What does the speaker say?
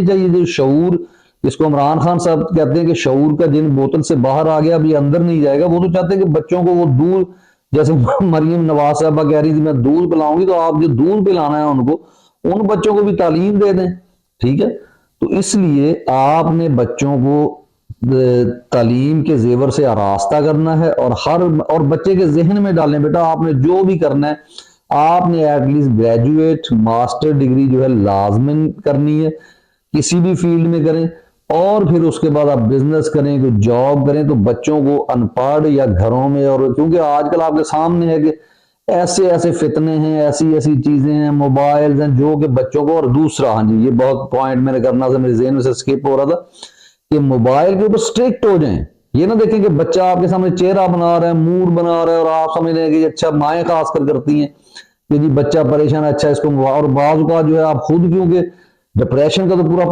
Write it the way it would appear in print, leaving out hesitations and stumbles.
चाहिए जो शऊर, जिसको इमरान खान साहब कहते हैं कि शऊर का जिन बोतल से बाहर आ गया अभी अंदर नहीं जाएगा, वो तो चाहते हैं कि बच्चों को वो दूध, जैसे मरियम नवाज साहबा कह रही थी मैं दूध पिलाऊंगी, तो आप जो दूध पिलाना है उनको, उन बच्चों को भी तालीम दे दें। ठीक है, तो इसलिए आपने बच्चों को तालीम के जेवर से आरास्ता करना है, और बच्चे के जहन में डालें बेटा आपने जो भी करना है, आपने एटलीस्ट ग्रेजुएट मास्टर डिग्री जो है लाजमन करनी है, किसी भी फील्ड में करें, और फिर उसके बाद आप बिजनेस करें, कोई जॉब करें। तो बच्चों को अनपढ़ या घरों में, और क्योंकि आजकल आपके सामने है कि ऐसे ऐसे फितने हैं, ऐसी ऐसी चीजें हैं, मोबाइल हैं, जो कि बच्चों को, और दूसरा, हाँ जी ये बहुत पॉइंट मैंने करना था, मेरे जेहन में से स्किप हो रहा था, कि मोबाइल के ऊपर स्ट्रिक्ट हो जाएं। ये ना देखें कि बच्चा आपके सामने चेहरा बना रहा है, मूड बना रहा है, और आप समझ रहे हैं कि अच्छा, माएँ खासकर करती हैं कि जी बच्चा परेशान है, अच्छा इसको, और बाज़ का जो है आप खुद, क्योंकि डिप्रेशन का तो पूरा